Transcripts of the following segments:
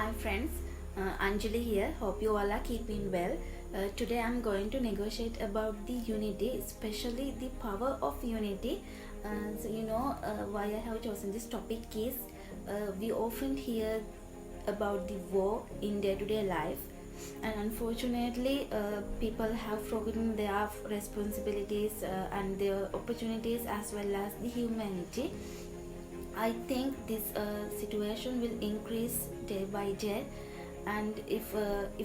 Hi friends, Anjali here. Hope you all are keeping well. Today I'm going to negotiate about the unity, especially the power of unity. Why I have chosen this topic is we often hear about the war in day-to-day life, and unfortunately people have forgotten their responsibilities and their opportunities as well as the humanity. I think this situation will increase day by day, and if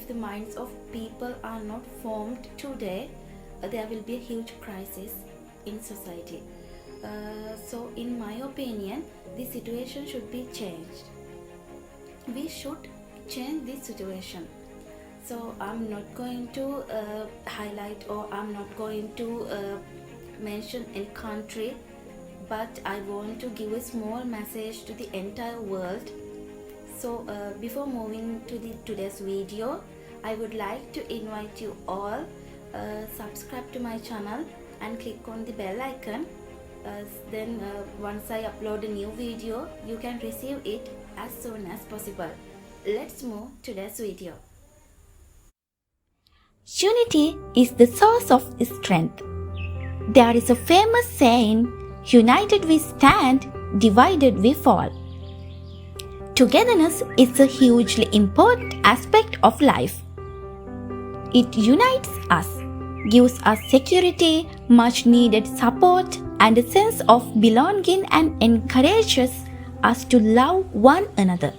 the minds of people are not formed today, there will be a huge crisis in society. In my opinion, the situation should be changed. We should change this situation. So I'm not going to highlight, or I'm not going to mention any country, but I want to give a small message to the entire world. So before moving to the today's video, I would like to invite you all subscribe to my channel and click on the bell icon. Then once I upload a new video, you can receive it as soon as possible. Let's move to today's video. Unity is the source of strength. There is a famous saying, "United we stand, divided we fall." Togetherness is a hugely important aspect of life. It unites us, gives us security, much needed support, and a sense of belonging, and encourages us to love one another.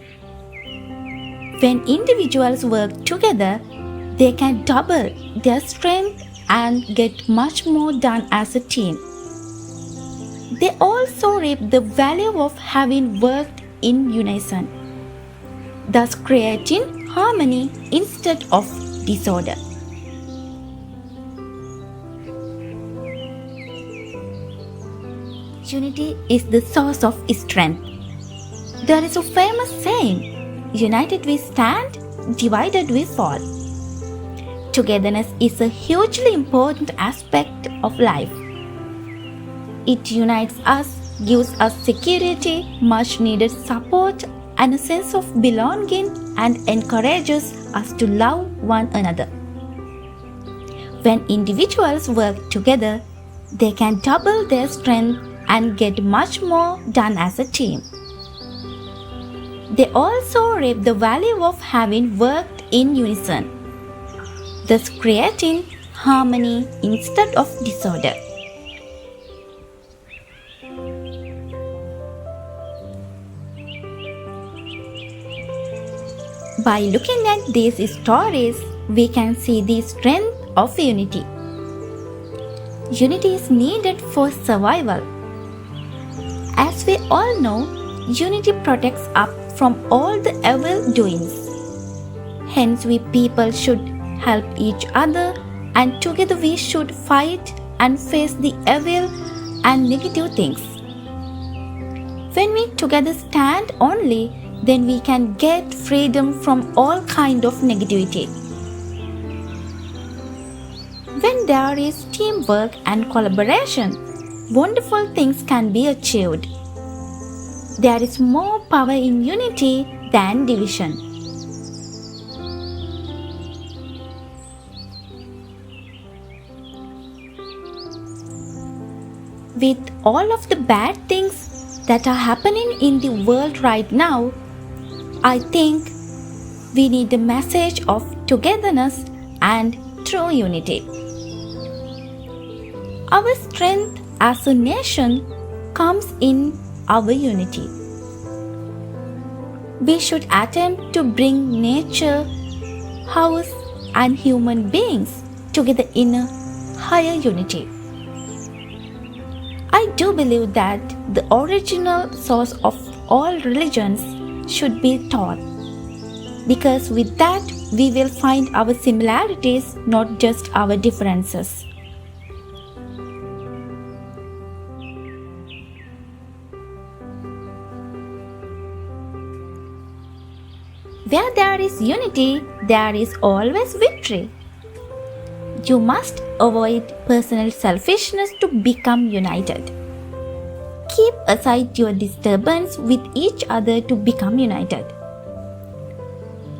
When individuals work together, they can double their strength and get much more done as a team. They also reap the value of having worked in unison, thus creating harmony instead of disorder. Unity is the source of strength. There is a famous saying, "United we stand, divided we fall." Togetherness is a hugely important aspect of life. It unites us, gives us security, much needed support, and a sense of belonging, and encourages us to love one another. When individuals work together, they can double their strength and get much more done as a team. They also reap the value of having worked in unison, thus creating harmony instead of disorder. By looking at these stories, we can see the strength of unity. Unity is needed for survival. As we all know, unity protects us from all the evil doings. Hence, we people should help each other, and together we should fight and face the evil and negative things. When we together stand only, then we can get freedom from all kind of negativity. When there is teamwork and collaboration, wonderful things can be achieved. There is more power in unity than division. With all of the bad things that are happening in the world right now, I think we need a message of togetherness and true unity. Our strength as a nation comes in our unity. We should attempt to bring nature, house, and human beings together in a higher unity. I do believe that the original source of all religions should be taught, because with that we will find our similarities, not just our differences. Where there is unity, there is always victory. You must avoid personal selfishness to become united. Keep aside your disturbance with each other to become united.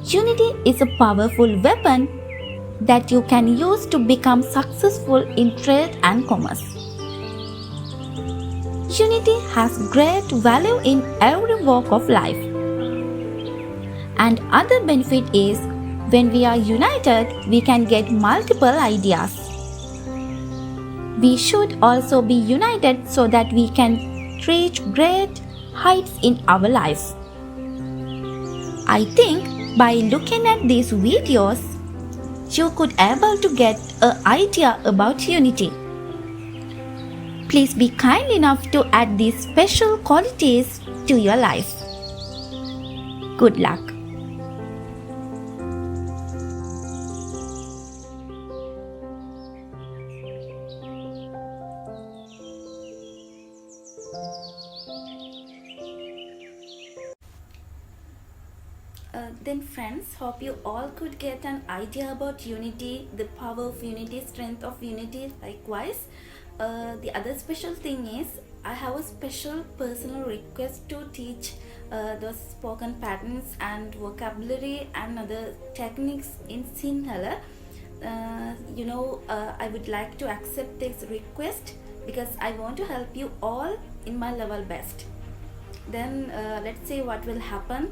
Unity is a powerful weapon that you can use to become successful in trade and commerce. Unity has great value in every walk of life. And other benefit is when we are united, we can get multiple ideas. We should also be united so that we can reach great heights in our lives. I think by looking at these videos, you could able to get an idea about unity. Please be kind enough to add these special qualities to your life. Good luck. Then friends, hope you all could get an idea about unity, the power of unity, strength of unity. Likewise, the other special thing is I have a special personal request to teach those spoken patterns and vocabulary and other techniques in Sinhala. I would like to accept this request because I want to help you all in my level best. Then let's see what will happen.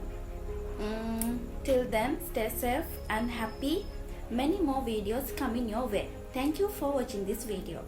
Till then, stay safe and happy. Many more videos coming your way. Thank you for watching this video.